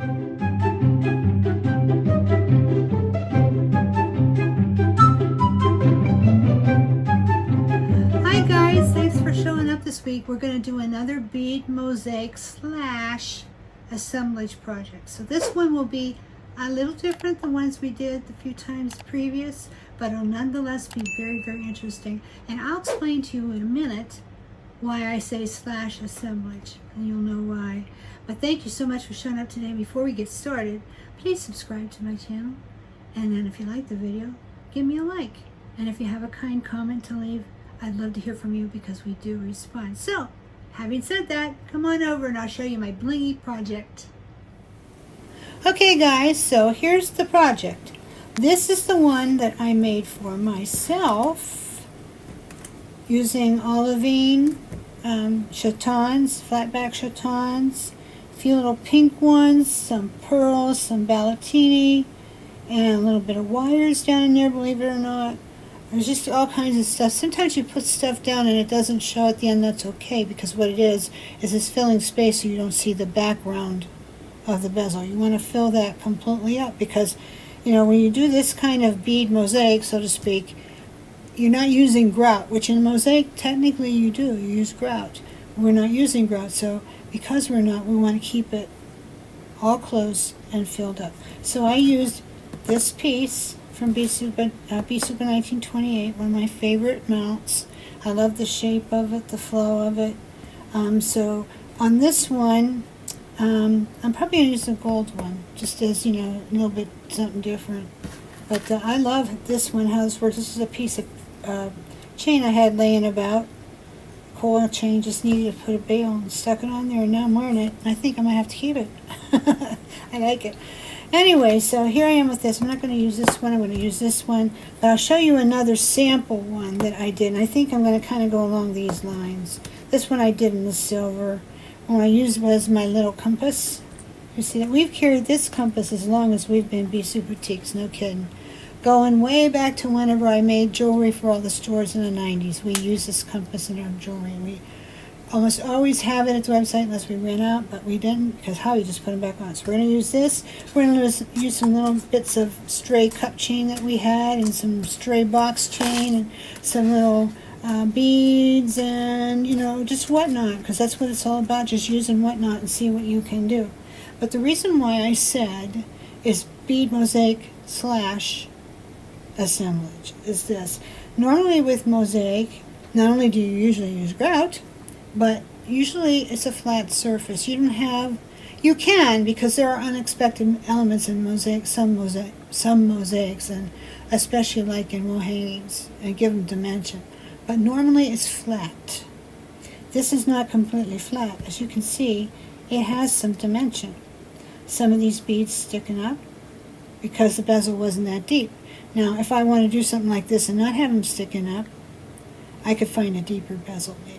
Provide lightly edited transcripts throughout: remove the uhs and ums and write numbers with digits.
Hi guys, thanks for showing up this week. We're going to do another bead mosaic / assemblage project. So this one will be a little different than ones we did a few times previous, but it'll nonetheless be very, very interesting. And I'll explain to you in a minute why I say / assemblage, and you'll know why. But thank you so much for showing up today. Before we get started, please subscribe to my channel. And then if you like the video, give me a like. And if you have a kind comment to leave, I'd love to hear from you because we do respond. So, having said that, come on over and I'll show you my blingy project. Okay guys, so here's the project. This is the one that I made for myself using olivine chatons, flatback chatons, a few little pink ones, some pearls, some ballatini, and a little bit of wires down in there, believe it or not. There's just all kinds of stuff. Sometimes you put stuff down and it doesn't show at the end. That's okay, because what it is it's filling space so you don't see the background of the bezel. You want to fill that completely up because, you know, when you do this kind of bead mosaic, so to speak, you're not using grout, which in mosaic technically you do. You use grout. We're not using grout, so because we're not, we want to keep it all close and filled up. So I used this piece from Bead Super 1928, one of my favorite mounts. I love the shape of it, the flow of it. So on this one, I'm probably going to use the gold one, just as, you know, a little bit something different. But I love this one, how this works. This is a piece of chain I had laying about. Coil chain, just needed to put a bail and stuck it on there, and now I'm wearing it. I think I'm going to have to keep it. I like it. Anyway, so here I am with this. I'm not going to use this one. I'm going to use this one. But I'll show you another sample one that I did. And I think I'm going to kind of go along these lines. This one I did in the silver. What I used was my little compass. You see that we've carried this compass as long as we've been Bead Super Boutiques. No kidding. Going way back to whenever I made jewelry for all the stores in the 90s. We used this compass in our jewelry. We almost always have it at the website unless we ran out, but we didn't because Howie just put them back on. So we're going to use this. We're going to use some little bits of stray cup chain that we had and some stray box chain and some little beads and, you know, just whatnot, because that's what it's all about, just using whatnot and see what you can do. But the reason why I said is bead mosaic / assemblage is this. Normally with mosaic, not only do you usually use grout, but usually it's a flat surface. You can, because there are unexpected elements in mosaic, some mosaics, and especially like in wall hangings, and give them dimension. But normally it's flat. This is not completely flat. As you can see, it has some dimension. Some of these beads sticking up because the bezel wasn't that deep. Now, if I want to do something like this and not have them sticking up, I could find a deeper bezel maybe.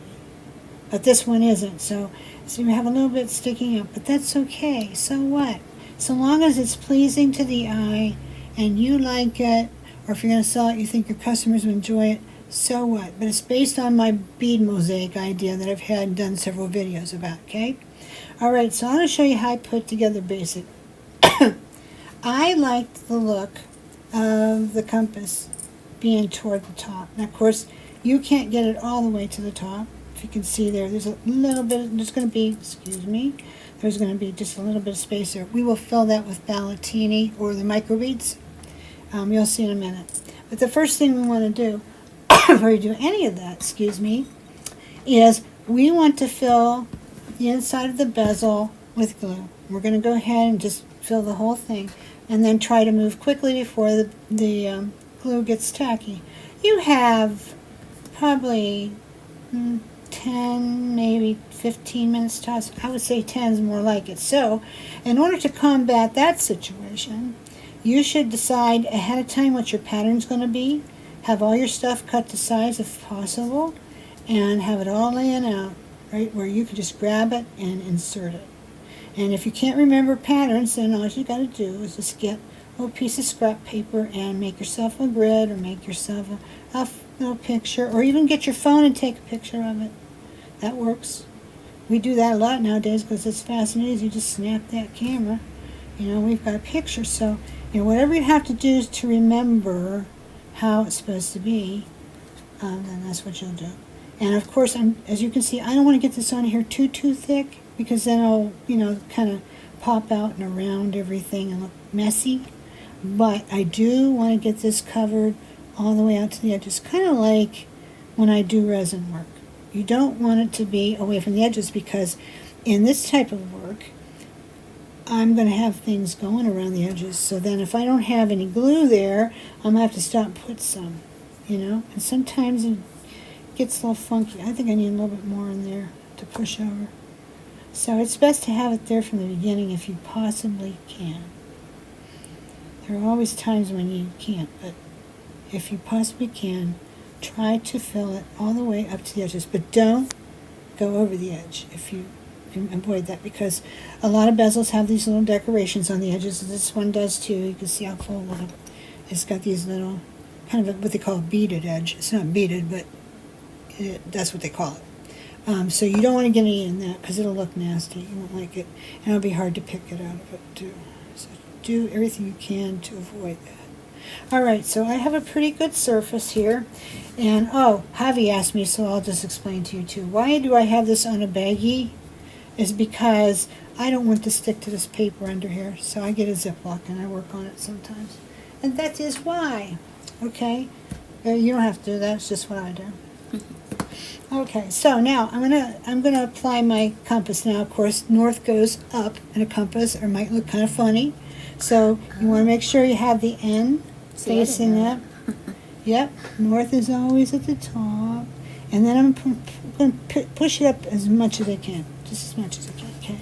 But this one isn't, so you have a little bit sticking up, but that's okay. So what? So long as it's pleasing to the eye and you like it, or if you're going to sell it, you think your customers will enjoy it, so what? But it's based on my bead mosaic idea that I've had done several videos about, okay? All right, so I'm going to show you how I put together basic. I liked the look of the compass being toward the top. Now, of course, you can't get it all the way to the top. If you can see there's a little bit, there's going to be, there's going to be just a little bit of space there. We will fill that with ballatini or the microbeads. You'll see in a minute. But the first thing we want to do, before we do any of that, is we want to fill the inside of the bezel with glue. We're going to go ahead and just fill the whole thing and then try to move quickly before the glue gets tacky. You have probably 10, maybe 15 minutes tops. I would say 10 is more like it. So, in order to combat that situation, you should decide ahead of time what your pattern's going to be. Have all your stuff cut to size if possible, and have it all laying out, right, where you can just grab it and insert it. And if you can't remember patterns, then all you got to do is just get a little piece of scrap paper and make yourself a grid, or make yourself a little picture, or even get your phone and take a picture of it. That works. We do that a lot nowadays because it's fast and easy. You just snap that camera You know, we've got a picture. So, you know, whatever you have to do to remember how it's supposed to be, then that's what you'll do. And of course, as you can see, I don't want to get this on here too thick, because then it'll, you know, kind of pop out and around everything and look messy. But I do want to get this covered all the way out to the edges, kind of like when I do resin work. You don't want it to be away from the edges, because in this type of work, I'm going to have things going around the edges. So then if I don't have any glue there, I'm going to have to stop and put some, you know. And sometimes it gets a little funky. I think I need a little bit more in there to push over. So it's best to have it there from the beginning if you possibly can. There are always times when you can't, but if you possibly can, try to fill it all the way up to the edges. But don't go over the edge if you can avoid that, because a lot of bezels have these little decorations on the edges. This one does too. You can see how full it's got these little, kind of what they call a beaded edge. It's not beaded, but that's what they call it. So you don't want to get any in that, because it'll look nasty. You won't like it, and it'll be hard to pick it out of it too. So do everything you can to avoid that. Alright, so I have a pretty good surface here. And, oh, Javi asked me, so I'll just explain to you too. Why do I have this on a baggie? Is because I don't want to stick to this paper under here. So I get a Ziploc and I work on it sometimes. And that is why. Okay? You don't have to do that. It's just what I do. Okay, so now I'm gonna apply my compass. Now, of course, north goes up in a compass, or might look kind of funny. So you want to make sure you have the end facing up. Yep, north is always at the top. And then I'm going to push it up as much as I can, just as much as I can. Okay.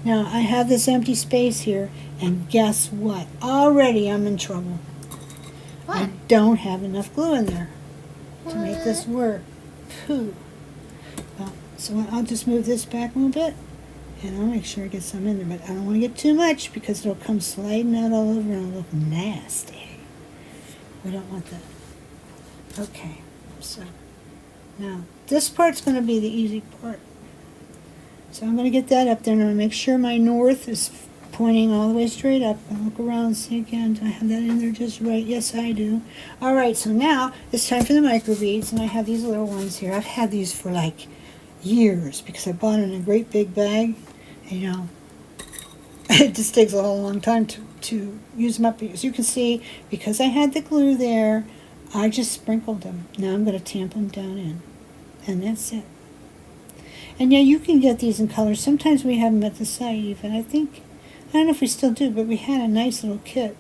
Now I have this empty space here, and guess what? Already I'm in trouble. What? I don't have enough glue in there to make this work. Pooh. Well, so I'll just move this back a little bit, and I'll make sure I get some in there, but I don't want to get too much, because it'll come sliding out all over and it'll look nasty. We don't want that. Okay, so now this part's going to be the easy part. So I'm going to get that up there, and I'm going to make sure my north is pointing all the way straight up. And look around and see again, do I have that in there just right? Yes, I do. Alright, so now it's time for the microbeads, and I have these little ones here. I've had these for like years, because I bought them in a great big bag, and you know, it just takes a whole long time to use them up. As you can see, because I had the glue there, I just sprinkled them. Now I'm going to tamp them down in, and that's it. And yeah, you can get these in colors. Sometimes we have them at the site even. I don't know if we still do, but we had a nice little kit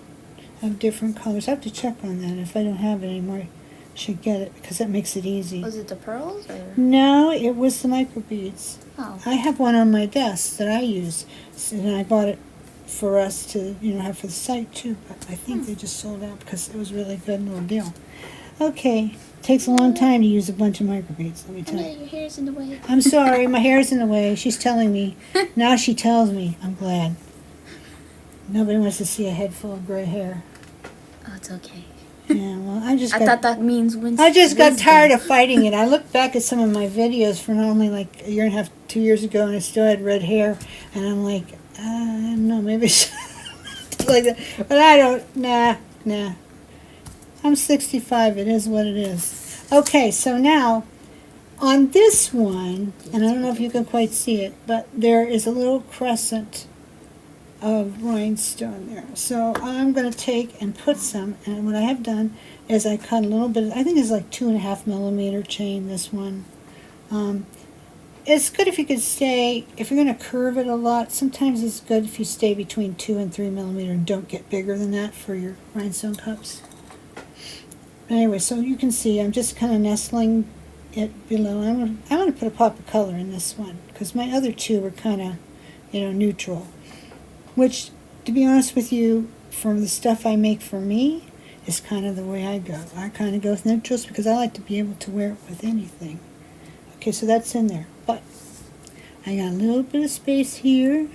of different colors. I have to check on that. If I don't have it anymore, I should get it, because that makes it easy. Was it the pearls, or? No, it was the microbeads. Oh. I have one on my desk that I use, and I bought it for us to, you know, have for the site too, but I think they just sold out because it was really good little deal. Okay, takes a long time to use a bunch of microbeads, let me tell you. Your hair's in the way. I'm sorry, my hair's in the way. She's telling me. Now she tells me. I'm glad. Nobody wants to see a head full of gray hair. Oh, it's okay. Yeah, well, I thought that means I just got tired of fighting it. I looked back at some of my videos from only like a year and a half, 2 years ago, and I still had red hair, and I'm like, I don't know, maybe it's like that. But I don't, nah. I'm 65, it is what it is. Okay, so now, on this one, and I don't know if you can quite see it, but there is a little crescent of rhinestone there. So I'm going to take and put some, and what I have done is I cut a little bit, I think it's like 2.5 millimeter chain, this one. It's good if you could stay, if you're going to curve it a lot, sometimes it's good if you stay between 2 and 3 millimeter and don't get bigger than that for your rhinestone cups. Anyway, so you can see I'm just kind of nestling it below. I'm going to put a pop of color in this one, because my other two were kind of, you know, neutral. Which, to be honest with you, from the stuff I make for me, is kind of the way I go. I kind of go with neutrals because I like to be able to wear it with anything. Okay, so that's in there. But I got a little bit of space here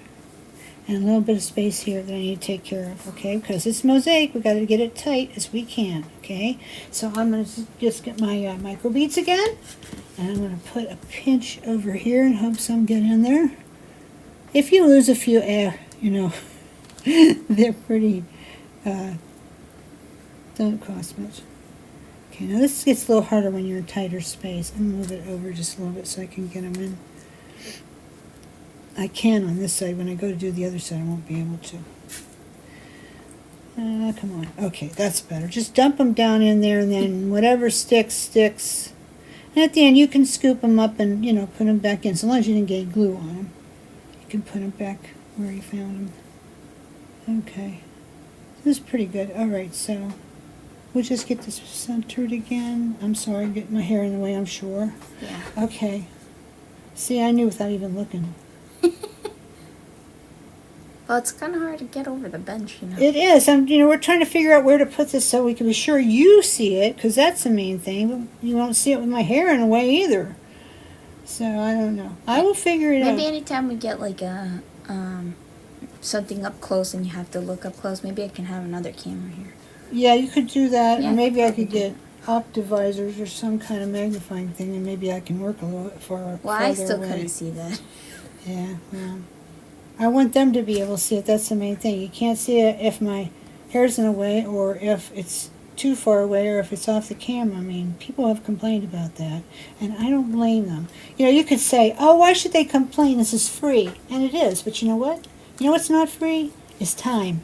and a little bit of space here that I need to take care of, okay? Because it's mosaic, we've got to get it tight as we can, okay? So I'm going to just get my microbeads again, and I'm going to put a pinch over here and hope some get in there. If you lose a few, you know, They're pretty, don't cost much. Okay, now this gets a little harder when you're in tighter space. I'm going to move it over just a little bit so I can get them in. I can on this side. When I go to do the other side, I won't be able to. Come on. Okay, that's better. Just dump them down in there, and then whatever sticks, sticks. And at the end, you can scoop them up and, you know, put them back in. So long as you didn't get glue on them, you can put them back where you found them. Okay. This is pretty good. All right, so we'll just get this centered again. I'm sorry, get my hair in the way, I'm sure. Yeah. Okay. See, I knew without even looking. Well, it's kind of hard to get over the bench, you know. It is. You know, we're trying to figure out where to put this so we can be sure you see it, because that's the main thing. You won't see it with my hair in a way either. So I don't know. I will figure it out. Maybe anytime we get like a something up close and you have to look up close, maybe I can have another camera here. Yeah, you could do that, Yeah, or maybe I could probably. get optivisors or some kind of magnifying thing, and maybe I can work a little bit Well, farther I still away. couldn't see that. Yeah, well, I want them to be able to see it. That's the main thing. You can't see it if my hair's in the way, or if it's too far away, or if it's off the camera. I mean, people have complained about that, and I don't blame them. You know, you could say, oh, why should they complain? This is free. And it is, but you know what? You know what's not free? Is time.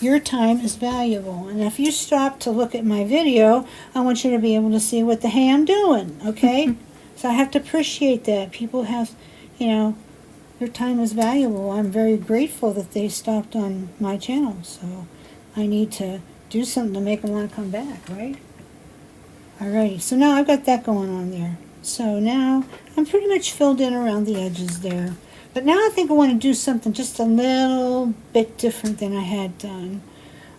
Your time is valuable, and if you stop to look at my video, I want you to be able to see what the hey I'm doing, okay? So I have to appreciate that. People have, you know, their time is valuable. I'm very grateful that they stopped on my channel, so I need to do something to make them want to come back, right? Alrighty, so now I've got that going on there. So now I'm pretty much filled in around the edges there. But now I think I want to do something just a little bit different than I had done.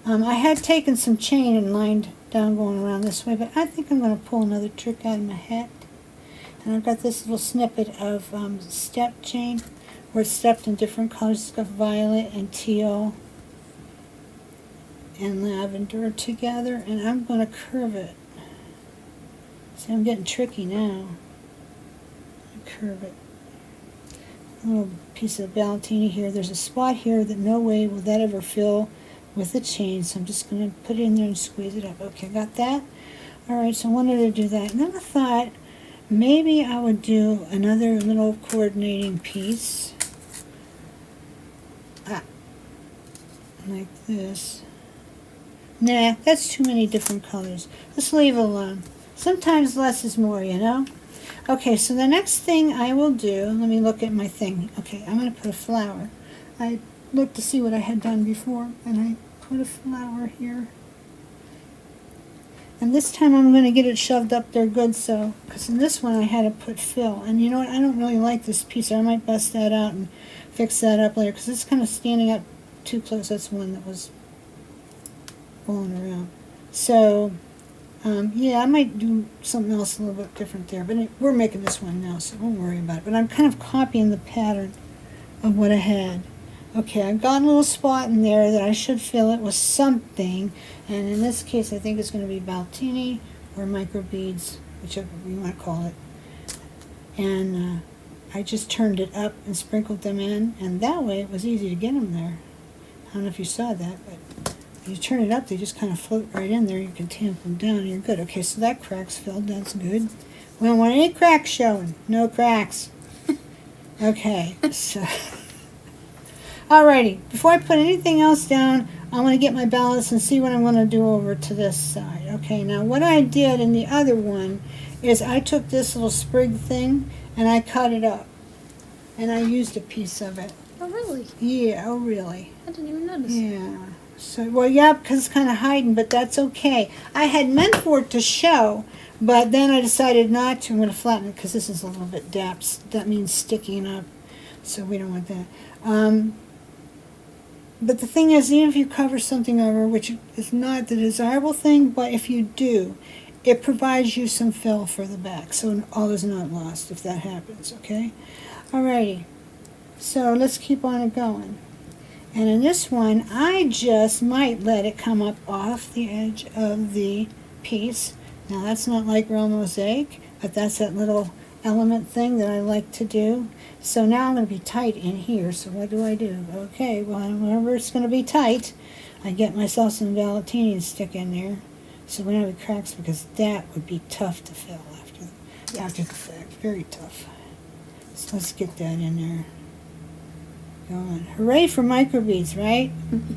I had taken some chain and lined down going around this way, but I think I'm going to pull another trick out of my hat. And I've got this little snippet of step chain where it's stepped in different colors. It's got violet and teal and lavender together, and I'm going to curve it. See, I'm getting tricky now. Curve it. A little piece of Valentini here. There's a spot here that no way will that ever fill with the chain, so I'm just going to put it in there and squeeze it up. Okay, got that? Alright, so I wanted to do that. And then I thought maybe I would do another little coordinating piece. Like this. Nah, that's too many different colors. Let's leave it alone. Sometimes less is more, you know? Okay, so the next thing I will do, let me look at my thing. Okay, I'm going to put a flower. I looked to see what I had done before, and I put a flower here. And this time I'm going to get it shoved up there good, so, because in this one I had to put fill. And you know what, I don't really like this piece. I might bust that out and fix that up later, because it's kind of standing up too close. That's one that was rolling around. So, yeah, I might do something else a little bit different there, but we're making this one now, so don't worry about it. But I'm kind of copying the pattern of what I had. Okay, I've got a little spot in there that I should fill it with something, and in this case I think it's going to be Valentini or microbeads, whichever you want to call it. And I just turned it up and sprinkled them in, and that way it was easy to get them there. I don't know if you saw that, but you turn it up, they just kind of float right in there. You can tamp them down and you're good. Okay, so that crack's filled. That's good. We don't want any cracks showing. No cracks. Okay, so... Alrighty, before I put anything else down, I want to get my balance and see what I'm going to do over to this side. Okay, now what I did in the other one is I took this little sprig thing and I cut it up. And I used a piece of it. Oh, really? Yeah, oh really? I didn't even notice. Yeah. So, well, yeah, because it's kind of hiding, but that's okay. I had meant for it to show, but then I decided not to. I'm going to flatten it because this is a little bit damp. That means sticking up, so we don't want that. But the thing is, even if you cover something over, which is not the desirable thing, but if you do, it provides you some fill for the back, so all is not lost if that happens, okay? Alrighty, so let's keep on it going. And in this one, I just might let it come up off the edge of the piece. Now that's not like real mosaic, but that's that little element thing that I like to do. So now I'm going to be tight in here. So what do? Okay, well, whenever it's going to be tight, I get myself some velveteen and stick in there. So we don't have any cracks, because that would be tough to fill after the fact. Very tough. So let's get that in there. Going. Hooray for microbeads, right?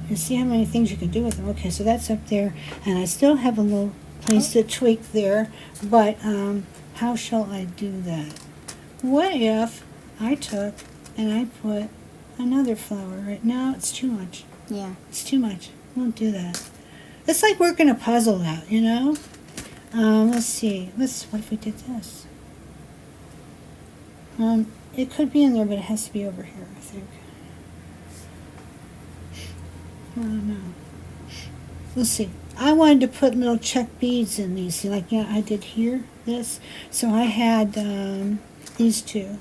You see how many things you can do with them. Okay, so that's up there, and I still have a little place to tweak there, but how shall I do that? What if I took and I put another flower right now? It's too much. Yeah. It's too much. I won't do that. It's like working a puzzle out, you know? Let's see. What if we did this? It could be in there, but it has to be over here, I think. I don't know. Let's see. I wanted to put little Czech beads in these, like I did here, this. So I had these two.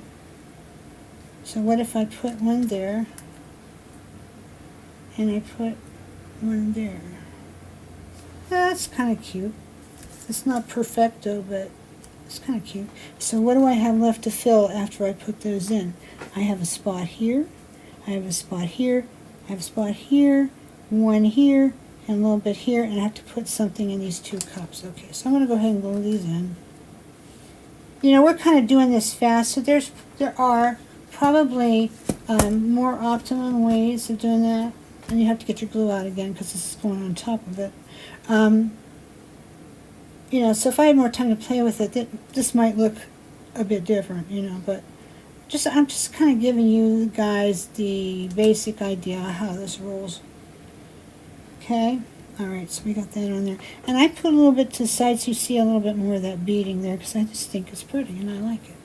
So what if I put one there, and I put one there? That's kind of cute. It's not perfecto, but it's kind of cute. So what do I have left to fill after I put those in? I have a spot here, I have a spot here, I have a spot here, one here, and a little bit here, and I have to put something in these 2 cups. Okay, so I'm going to go ahead and glue these in. You know, we're kind of doing this fast, so there are probably more optimum ways of doing that, and you have to get your glue out again because this is going on top of it. You know, so if I had more time to play with it, this might look a bit different, you know, but I'm just kind of giving you guys the basic idea of how this rolls. Okay, alright, so we got that on there. And I put a little bit to the side so you see a little bit more of that beading there, because I just think it's pretty and I like it.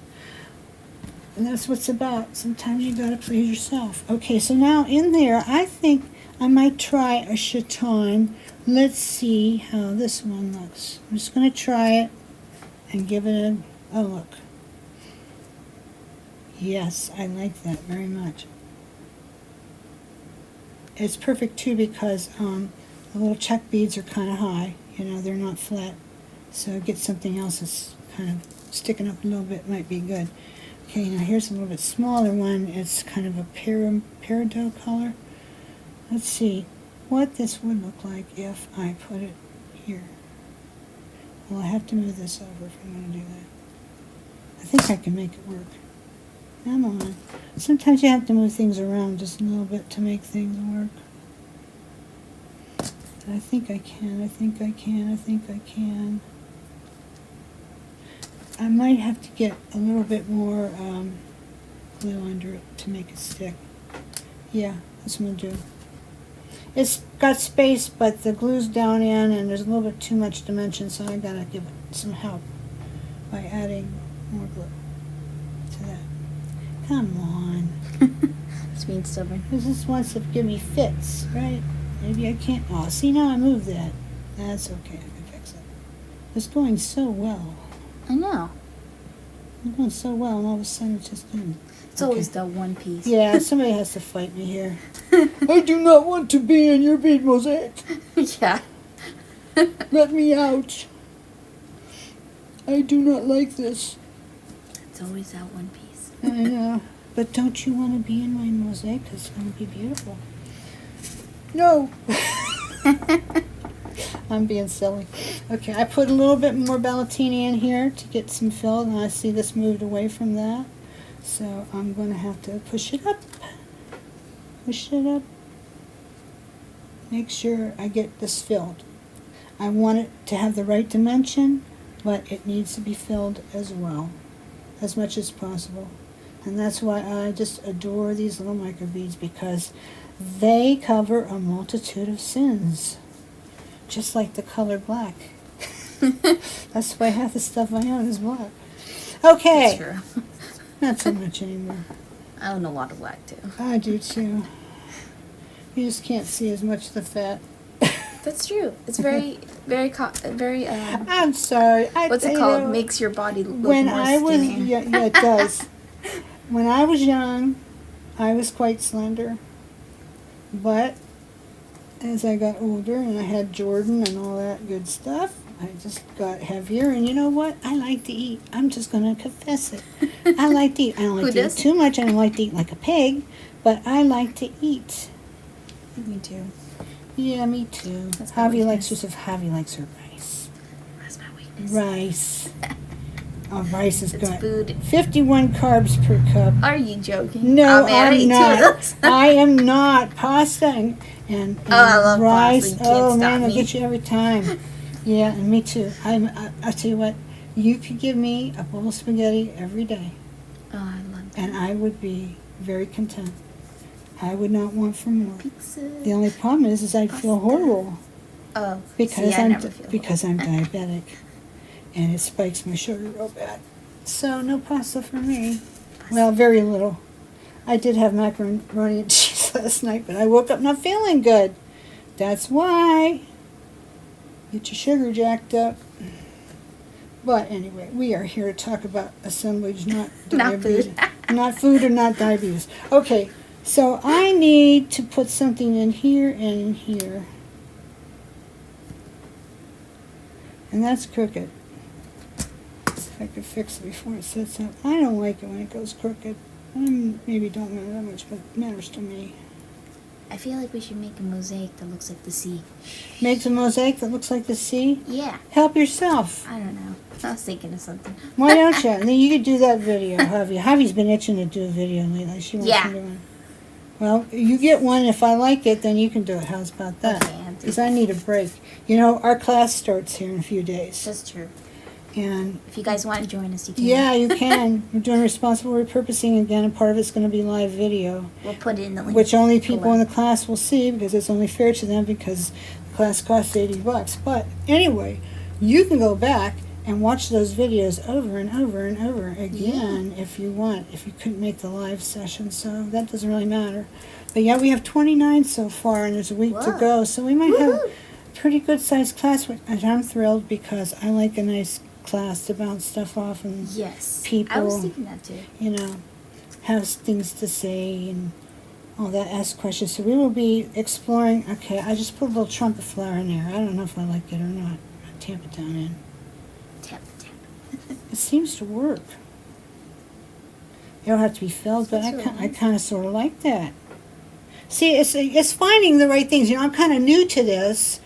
And that's what it's about. Sometimes you gotta please yourself. Okay, so now in there, I think I might try a chaton. Let's see how this one looks. I'm just going to try it and give it a look. Yes, I like that very much. It's perfect too because the little Czech beads are kind of high. You know, they're not flat. So get something else that's kind of sticking up a little bit might be good. Okay, now here's a little bit smaller one. It's kind of a peridot color. Let's see what this would look like if I put it here. Well, I have to move this over if I'm going to do that. I think I can make it work. Come on. Sometimes you have to move things around just a little bit to make things work. I think I can. I might have to get a little bit more glue under it to make it stick. Yeah, that's what I'm going to do. It's got space, but the glue's down in, and there's a little bit too much dimension, so I gotta give it some help by adding more glue to that. Come on. It's being stubborn. Because this wants to give me fits, right? Maybe I can't. Oh, see, now I moved that. That's okay, I can fix it. It's going so well. I know. It's going so well, and all of a sudden it just didn't. It's always the one piece. Yeah, somebody has to fight me here. I do not want to be in your bead mosaic. Yeah. Let me out. I do not like this. It's always that one piece. I know. But don't you want to be in my mosaic? It's going to be beautiful. No. I'm being silly. Okay, I put a little bit more Bellatini in here to get some fill, and I see this moved away from that. So I'm going to have to push it up. Push it up. Make sure I get this filled. I want it to have the right dimension, but it needs to be filled as well, as much as possible. And that's why I just adore these little microbeads, because they cover a multitude of sins. Just like the color black. That's why half the stuff I own is black. Okay. That's true. Not so much anymore. I own a lot of black too. I do too. You just can't see as much of the fat. That's true. It's very. I'm sorry. What's it called? Makes your body look when more I was, skinny. yeah, it does. When I was young, I was quite slender. But as I got older and I had Jordan and all that good stuff, I just got heavier, and you know what? I like to eat. I'm just going to confess it. I like to eat. I don't like to eat too much. I don't like to eat like a pig, but I like to eat. Me too. Yeah, me too. That's my Javi likes weakness. Javi likes her rice. That's my weakness. Rice. Oh, rice is It's good. food. 51 carbs per cup. Are you joking? No, Oh, man, I I'm ate 2 of not. those. I am not. Pasta and I love rice. pasta. You can't Oh stop man, I'll me. get you every time. Yeah, and me too. I tell you what, you could give me a bowl of spaghetti every day, Oh, I love that. and I would be very content. I would not want for more. Pizza. The only problem is I'd feel Pasta. horrible Oh, because see, I I'm never feel because I'm diabetic, and it spikes my sugar real bad. So no pasta for me. Well, very little. I did have macaroni and cheese last night, but I woke up not feeling good. That's why. Get your sugar jacked up. But anyway, we are here to talk about assemblage, not Not diabetes. food. Not food or not diabetes. Okay, so I need to put something in here and in here. And that's crooked. If I could fix it before it sets up. I don't like it when it goes crooked. Maybe don't matter that much, but it matters to me. I feel like we should make a mosaic that looks like the sea. Makes a mosaic that looks like the sea. Yeah. Help yourself. I don't know. I was thinking of something. Why don't you? And then you could do that video, Javi. Javi's been itching to do a video lately. She wants Yeah. to do one. Well, you get one. If I like it, then you can do it. How's about that? Okay, I'll do Because I need a break. You know, our class starts here in a few days. That's true. And If you guys want to join us, you can. yeah, you can. We're doing responsible repurposing again, and part of it's going to be live video, We'll put it in the link. which only people in below. the class will see because it's only fair to them because the class costs $80. But anyway, you can go back and watch those videos over and over and over again if you want, if you couldn't make the live session, so that doesn't really matter. But yeah, we have 29 so far, and there's a week to Whoa. go, so we might have Woohoo. a pretty good sized class, and I'm thrilled because I like a nice class to bounce stuff off and, Yes. people- I was thinking that too. you know, have things to say and all that, ask questions. So we will be exploring. Okay, I just put a little trumpet flower in there. I don't know if I like it or not. I'll tamp it down in. Tap, tap. It seems to work. It don't have to be filled, but That's really I nice. kind of sort of like that. See, it's finding the right things. You know, I'm kind of new to this,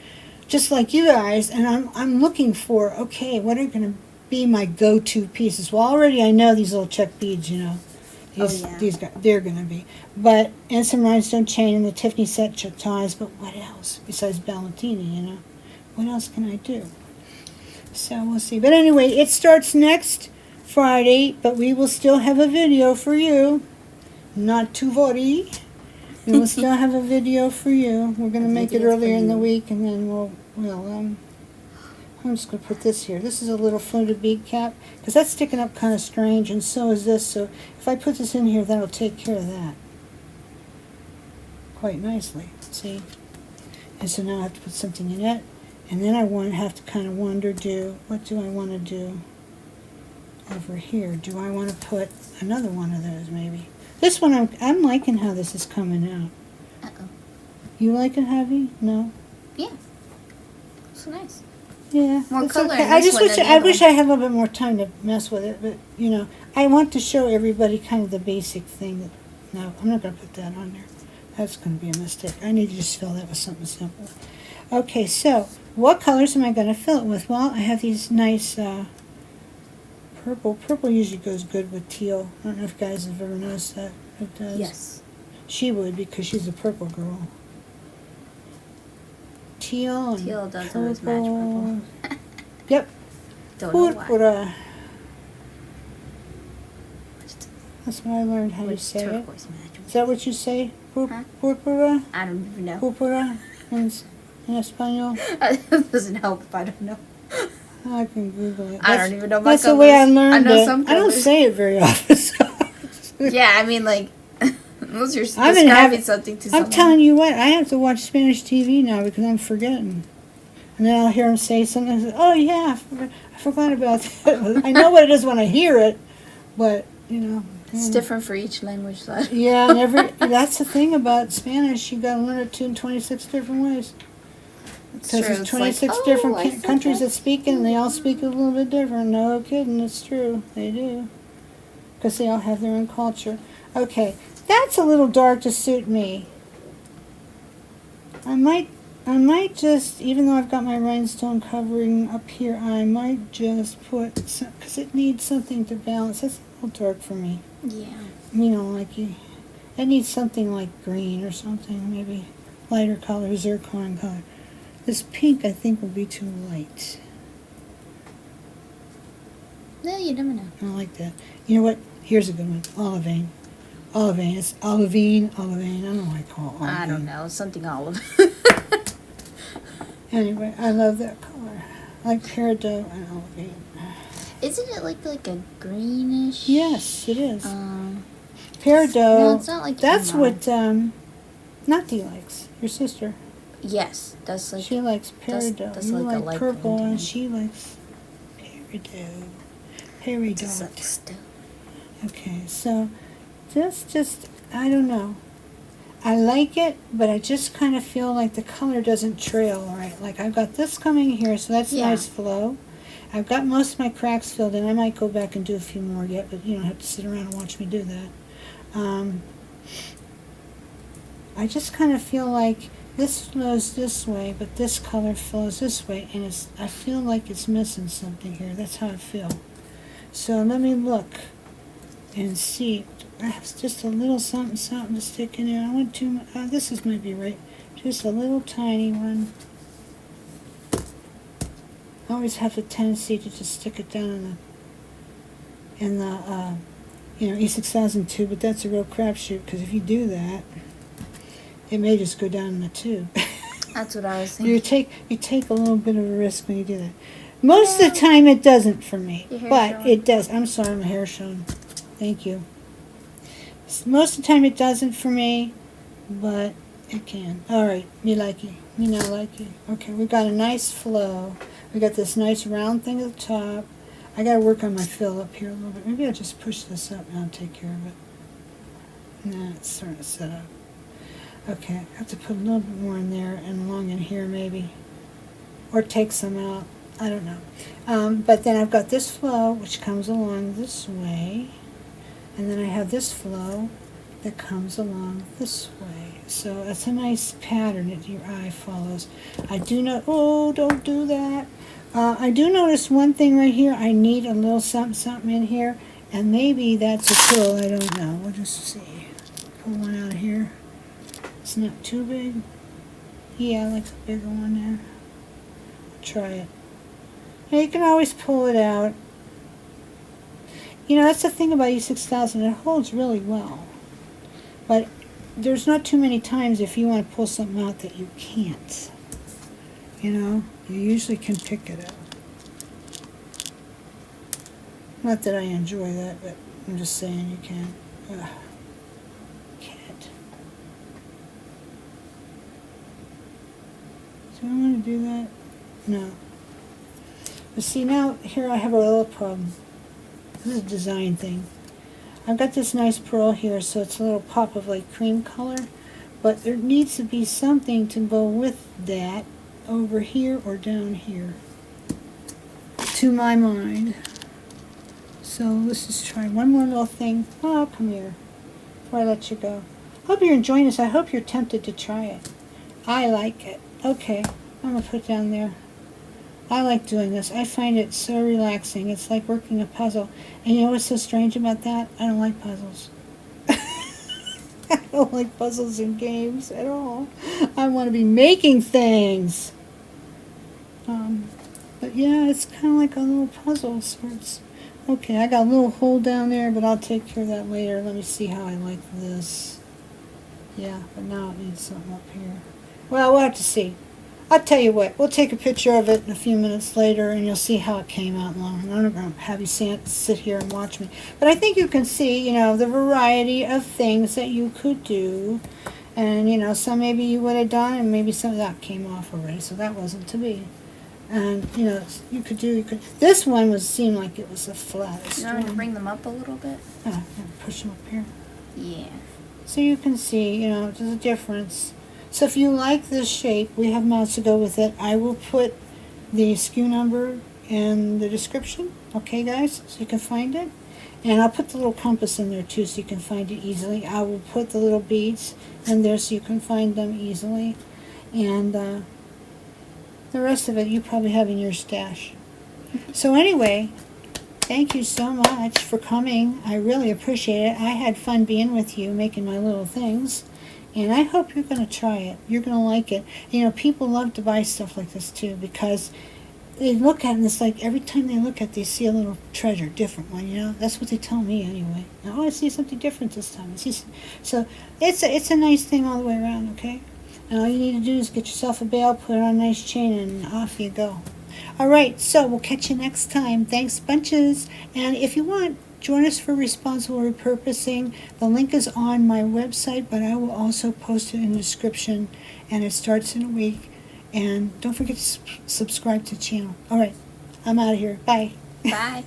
just like you guys, and I'm looking for, okay, what are going to be my go-to pieces? Well, already I know these little Czech beads, you know. These guys, they're going to be. But, and some rhinestone chain and the Tiffany set ties, but what else besides Ballantini, you know? What else can I do? So we'll see. But anyway, it starts next Friday, but we will still have a video for you. Not to worry. We will still have a video for you. We're going to make it Videos for earlier in the you. week, and then I'm just going to put this here. This is a little fluted bead cap, because that's sticking up kind of strange, and so is this. So if I put this in here, that'll take care of that quite nicely. See? And so now I have to put something in it, and then I have to kind of wonder, what do I want to do over here? Do I want to put another one of those, maybe? This one, I'm liking how this is coming out. Uh-oh. You like it, Javi? No? Yeah. So nice. Yeah. More it's color okay. in I this just one wish than the I other wish one. I had a little bit more time to mess with it, but you know, I want to show everybody kind of the basic thing that. No, I'm not going to put that on there. That's going to be a mistake. I need to just fill that with something simple. Okay, so what colors am I going to fill it with? Well, I have these nice purple. Purple usually goes good with teal. I don't know if guys have ever noticed that. It does. Yes. She would because she's a purple girl. Teal and Teal does always match purple. Yep. Don't know why. Purpura. That's what I learned how to Which say it. turquoise match? Is that what you say? Huh? Purpura? I don't even know. Purpura in Espanol? It doesn't help if I don't know. I can Google it. I don't even know my That's the way I colors. learned I know it. some I don't colors. say it very often. So. Yeah, I mean, like, unless you're I've been describing having- something to I'm someone. telling you what, I have to watch Spanish TV now because I'm forgetting. And then I'll hear him say something. I say, oh, yeah, I forgot about that. I know what it is when I hear it, but, you know. It's different for each language. So. Yeah, and that's the thing about Spanish. You got to learn it in 26 different ways. It's Because true. there's It's 26 like, different oh, I said countries that that. speak it, and they all speak it a little bit different. No kidding, it's true. They do. Because they all have their own culture. Okay, that's a little dark to suit me. I might just, even though I've got my rhinestone covering up here, I might just put some, because it needs something to balance. It's a little dark for me. Yeah. You know, like it needs something like green or something, maybe lighter color, zircon color. This pink, I think, will be too light. No, you never know. I don't like that. You know what? Here's a good one. Olivine. Olivine. It's olivine. I don't know why I call it olivine. I don't know. Something olive. Anyway, I love that color. I like peridot and olivine. Isn't it like a greenish? Yes, it is. Peridot. Peridot. No, it's not like That's emerald. what Nati likes. Your sister. Yes, that's like. She likes peridot. that's You like a like light purple, green. and she likes peridot. Just like still. Okay, so this just, I don't know. I like it, but I just kind of feel like the color doesn't trail right. Like I've got this coming here, so that's a Yeah. nice flow. I've got most of my cracks filled in. I might go back and do a few more yet, but you don't have to sit around and watch me do that. I just kind of feel like this flows this way, but this color flows this way, and I feel like it's missing something here. That's how I feel. So let me look and see. Perhaps just a little something to stick in there. I want too much. This might be right. Just a little tiny one. I always have the tendency to just stick it down in the E6000 tube, but that's a real crapshoot, because if you do that, it may just go down in the tube. That's what I was thinking. You take a little bit of a risk when you do that. Most of the time it doesn't for me, Your hair's but showing. it does. I'm sorry, my hair's showing. Thank you. Most of the time it doesn't for me, but it can. All right, me like it. Me not like it. Okay, we got a nice flow. We got this nice round thing at the top. I got to work on my fill up here a little bit. Maybe I'll just push this up and I'll take care of it. Nah, it's starting to set up. Okay, I have to put a little bit more in there and along in here maybe. Or take some out. I don't know. But then I've got this flow which comes along this way. And then I have this flow that comes along this way. So that's a nice pattern that your eye follows. I do not, oh, don't do that. I do notice one thing right here. I need a little something in here. And maybe that's a pull. I don't know. We'll just see. Pull one out of here. It's not too big. Yeah, I like a bigger one there. Try it. Now you can always pull it out. You know, that's the thing about E6000. It holds really well. But there's not too many times if you want to pull something out that you can't. You know, you usually can pick it up. Not that I enjoy that, but I'm just saying you can. Ugh. Can't. Do I want to do that? No. But see, now here I have a little problem. This is a design thing. I've got this nice pearl here, so it's a little pop of like cream color, but there needs to be something to go with that over here or down here, to my mind. So let's just try one more little thing. Oh, come here, before I let you go. Hope you're enjoying this. I hope you're tempted to try it. I like it. Okay, I'm going to put it down there. I like doing this. I find it so relaxing. It's like working a puzzle. And you know what's so strange about that? I don't like puzzles. I don't like puzzles and games at all. I want to be making things. But yeah, it's kind of like a little puzzle sorts. Okay, I got a little hole down there, but I'll take care of that later. Let me see how I like this. Yeah, but now it needs something up here. Well, we'll have to see. I'll tell you what, we'll take a picture of it in a few minutes later and you'll see how it came out long. I'm not going to have you sit here and watch me. But I think you can see, you know, the variety of things that you could do. And, you know, some maybe you would have done and maybe some of that came off already, so that wasn't to be. And, you know, this one seemed like it was the flattest You want me to one. bring them up a little bit? Oh, push them up here. Yeah. So you can see, you know, there's a difference. So if you like this shape, we have mounts to go with it. I will put the SKU number in the description, okay guys, so you can find it. And I'll put the little compass in there too so you can find it easily. I will put the little beads in there so you can find them easily. And the rest of it you probably have in your stash. So anyway, thank you so much for coming. I really appreciate it. I had fun being with you, making my little things. And I hope you're going to try it. You're going to like it. You know, people love to buy stuff like this too because they look at it and it's like every time they look at it, they see a little treasure, different one, you know. That's what they tell me anyway. Oh, I see something different this time. So it's a nice thing all the way around, okay? And all you need to do is get yourself a bail, put it on a nice chain, and off you go. All right, so we'll catch you next time. Thanks bunches. And if you want, join us for responsible repurposing. The link is on my website, but I will also post it in the description, and it starts in a week. And don't forget to subscribe to the channel. All right, I'm out of here. Bye. Bye.